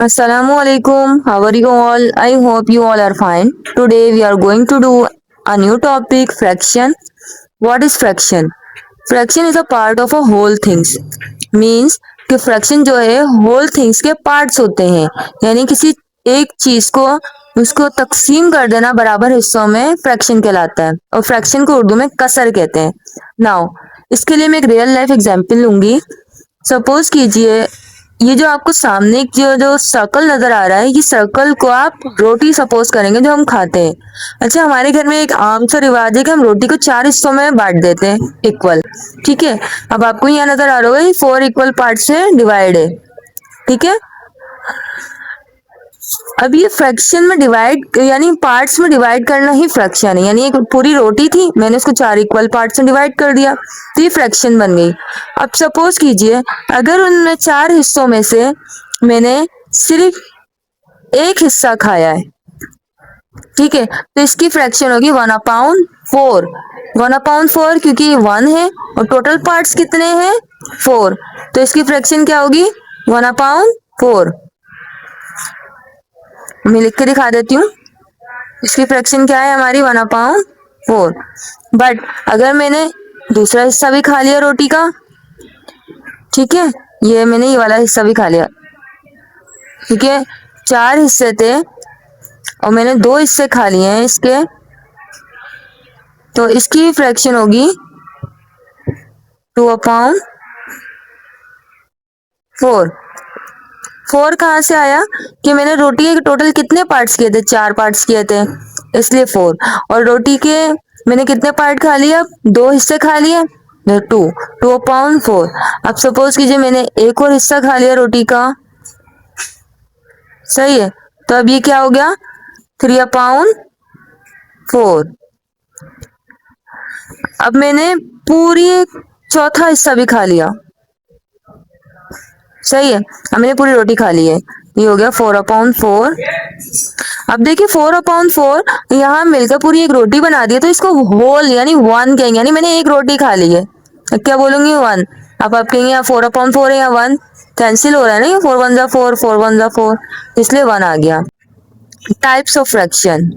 Assalamualaikum. How are you all? I hope you all are fine. Today we are going to do a new topic, fraction. What is fraction? Fraction is a part of a whole things. Means कि fraction जो है whole things के parts होते हैं, यानी किसी एक चीज को उसको तकसीम कर देना बराबर हिस्सों में फ्रैक्शन कहलाता है, और फ्रैक्शन को उर्दू में कसर कहते हैं। नाउ इसके लिए मैं एक रियल लाइफ एग्जांपल लूंगी। सपोज कीजिए ये जो आपको सामने जो जो सर्कल नजर आ रहा है, ये सर्कल को आप रोटी सपोज करेंगे जो हम खाते हैं। अच्छा, हमारे घर में एक आम सा रिवाज है कि हम रोटी को 4 हिस्सों में बांट देते हैं इक्वल। ठीक है, अब आपको यहाँ नजर आ रहा होगा 4 इक्वल पार्ट से डिवाइड है। ठीक है, अब ये फ्रैक्शन में डिवाइड यानी पार्ट्स में डिवाइड करना ही फ्रैक्शन है। यानी एक पूरी रोटी थी, मैंने उसको 4 इक्वल पार्ट्स में डिवाइड कर दिया तो ये फ्रैक्शन बन गई। अब सपोज कीजिए अगर उन 4 हिस्सों में से मैंने सिर्फ एक हिस्सा खाया है, ठीक है, तो इसकी फ्रैक्शन होगी 1/4। 1/4 क्योंकि ये 1 है और टोटल पार्ट्स कितने हैं 4, तो इसकी फ्रैक्शन क्या होगी 1/4। मैं लिख के दिखा देती हूँ, इसकी फ्रैक्शन क्या है हमारी 1/4। बट अगर मैंने दूसरा हिस्सा भी खा लिया रोटी का, ठीक है, ये मैंने ये वाला हिस्सा भी खा लिया, ठीक है, 4 हिस्से थे और मैंने 2 हिस्से खा लिए हैं इसके, तो इसकी फ्रैक्शन होगी 2/4। 4 कहाँ से आया कि मैंने रोटी के टोटल कितने पार्ट्स किए थे, 4 पार्ट्स किए थे, इसलिए 4। और रोटी के मैंने कितने पार्ट खा लिया, 2 हिस्से खा लिए, 2/4। अब सपोज कीजिए मैंने एक और हिस्सा खा लिया रोटी का, सही है, तो अब ये क्या हो गया 3/4। अब मैंने पूरी चौथा हिस्सा भी खा लिया, सही है, अब मैंने पूरी रोटी खा ली है, ये हो गया 4/4। अब देखिए 4/4 यहाँ मिलकर पूरी एक रोटी बना दी है, तो इसको होल यानी 1 कहेंगे, यानी मैंने एक रोटी खा ली है, अब क्या बोलूंगी 1। अब आप कहेंगे यहाँ 4/4 है, यहाँ 1 कैंसिल हो रहा है ना, 4 1 जा 4, 4 1 जा 4, इसलिए 1 आ गया। Types of fraction.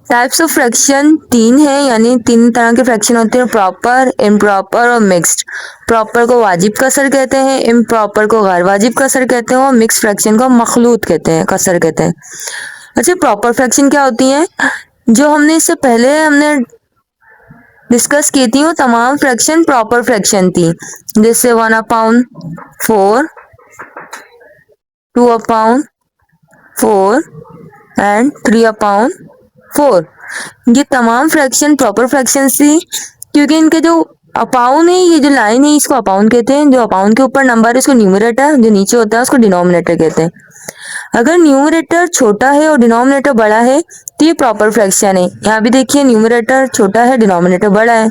Types of fraction 3 है, यानी 3 तरह के फ्रैक्शन होते हैं, प्रॉपर, इम्प्रॉपर और मिक्स्ड। प्रॉपर को वाजिब कसर कहते हैं, इम्प्रॉपर को गैर वाजिब कसर कहते हैं और मिक्स फ्रैक्शन को मखलूत कहते हैं, कसर कहते हैं। अच्छा, प्रॉपर फ्रैक्शन क्या होती है, जो हमने इससे पहले हमने डिस्कस की थी वो तमाम फ्रैक्शन प्रॉपर फ्रैक्शन थी, जैसे 1/4, 2/4 एंड 3/4। ये तमाम फ्रैक्शन प्रॉपर फ्रैक्शन थी, क्योंकि इनके जो अपाउन है, ये जो लाइन है इसको अपाउन कहते हैं, जो अपाउन के ऊपर नंबर है उसको न्यूमरेटर, जो नीचे होता है उसको डिनोमिनेटर कहते हैं। अगर न्यूमरेटर छोटा है और डिनोमिनेटर बड़ा है तो ये प्रॉपर फ्रैक्शन है। यहाँ भी देखिए न्यूमरेटर छोटा है, डिनोमिनेटर बड़ा है,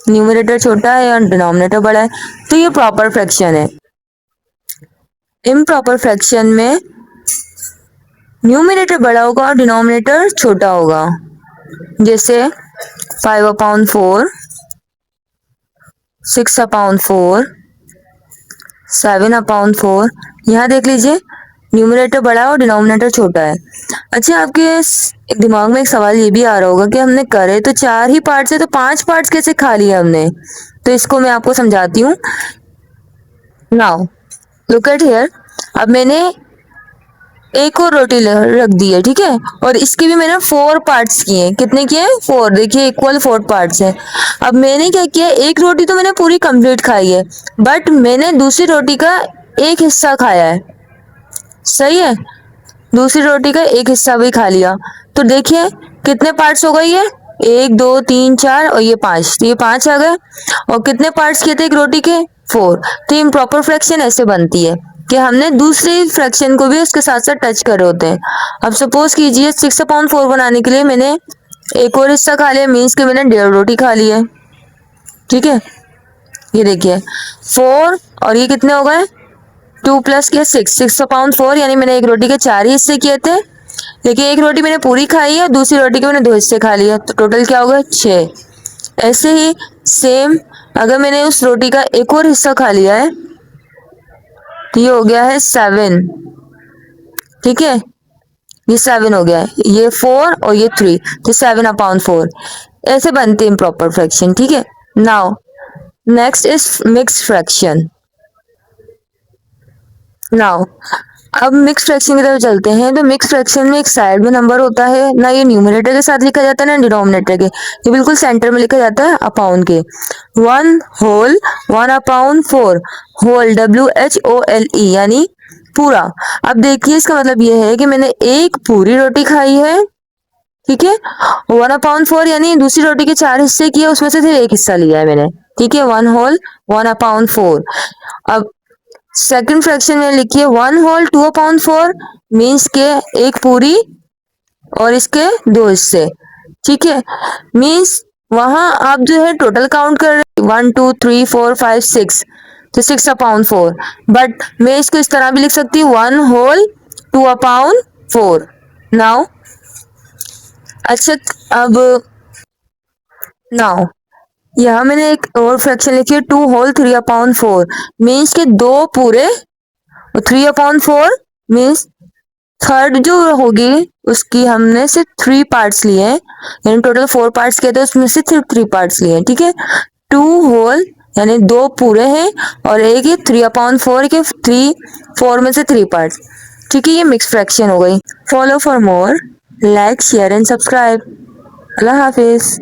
न्यूमरेटर छोटा है और डिनोमिनेटर बड़ा है, तो ये प्रॉपर फ्रैक्शन है। इम्प्रॉपर फ्रैक्शन में न्यूमरेटर बड़ा होगा और डिनोमिनेटर छोटा होगा, जैसे 5/4, 6/4, 7/4। यहाँ देख लीजिए न्यूमरेटर बड़ा है और डिनोमिनेटर छोटा है। अच्छा, आपके एक दिमाग में एक सवाल ये भी आ रहा होगा कि हमने करे तो 4 ही पार्ट्स है, तो 5 पार्ट्स कैसे खा लिए हमने, तो इसको मैं आपको समझाती हूँ। नाउ लुक एट हियर, अब मैंने एक और रोटी रख दी है, ठीक है, और इसके भी मैंने 4 पार्ट्स किए, कितने किए 4, देखिए इक्वल 4 पार्ट्स है। अब मैंने क्या किया, एक रोटी तो मैंने पूरी कंप्लीट खाई है, बट मैंने दूसरी रोटी का एक हिस्सा खाया है, सही है, दूसरी रोटी का एक हिस्सा भी खा लिया, तो देखिए कितने पार्ट्स हो गए, ये 1 2 3 4 और ये 5, तो ये 5 आ गए। और कितने पार्ट्स किए थे एक रोटी के 4, तो इम्प्रॉपर फ्रैक्शन ऐसे बनती है कि हमने दूसरे फ्रैक्शन को भी उसके साथ साथ टच करे होते हैं। अब सपोज कीजिए 6/4 बनाने के लिए मैंने एक और हिस्सा खा लिया, मीन्स कि मैंने 1.5 रोटी खा ली है, ठीक है, ये देखिए 4 और ये कितने हो गए 2 प्लस किया 6, 6/4, यानी मैंने एक रोटी के 4 ही हिस्से किए थे। देखिए एक रोटी मैंने पूरी खाई है, दूसरी रोटी के मैंने 2 हिस्से खा लिए, तो टोटल क्या होगा 6। ऐसे ही सेम अगर मैंने उस रोटी का एक और हिस्सा खा लिया है तो ये हो गया है 7। ठीक है, ये 7 हो गया, ये 4 और ये 3, तो 7/4 ऐसे बनते हैं इम्प्रॉपर फ्रैक्शन। ठीक है, now next is mixed fraction. Now अब मिक्स फ्रैक्शन की तरफ चलते हैं। तो मिक्स फ्रैक्शन में एक साइड में नंबर होता है, ना ये न्यूमरेटर के साथ लिखा जाता है ना डिनोमिनेटर के, ये बिल्कुल सेंटर में लिखा जाता है अपाउंड के। 1/4 होल WHOLE यानी पूरा। अब देखिए इसका मतलब ये है कि मैंने एक पूरी रोटी खाई है। ठीक है, 1/4 यानी दूसरी रोटी के 4 हिस्से किए, उसमें से सिर्फ एक हिस्सा लिया है मैंने। ठीक है, 1/4। अब सेकंड फ्रैक्शन में लिखिए 1/2/4 मीन्स के एक पूरी और इसके 2 हिस्से। ठीक है, मीन्स वहां आप जो है टोटल काउंट कर रहे हैं 1 2 3 4 5 6, तो 6/4। बट मैं इसको इस तरह भी लिख सकती हूँ 1/2/4। नाउ अच्छा, अब नाउ यहाँ मैंने एक और फ्रैक्शन लिखी है 2/3/4 मीन्स के 2 पूरे, 3/4 मीन्स थर्ड जो होगी उसकी हमने सिर्फ 3 पार्ट्स लिए हैं, यानी टोटल 4 पार्ट्स किए थे, उसमें से सिर्फ 3 पार्ट्स लिए हैं। ठीक है, 2 होल यानी 2 पूरे हैं और एक है 3/4 के 4 में से 3 पार्ट्स। ठीक है, ये मिक्स फ्रैक्शन हो गई। Follow for more, like share and subscribe. Allah Hafiz.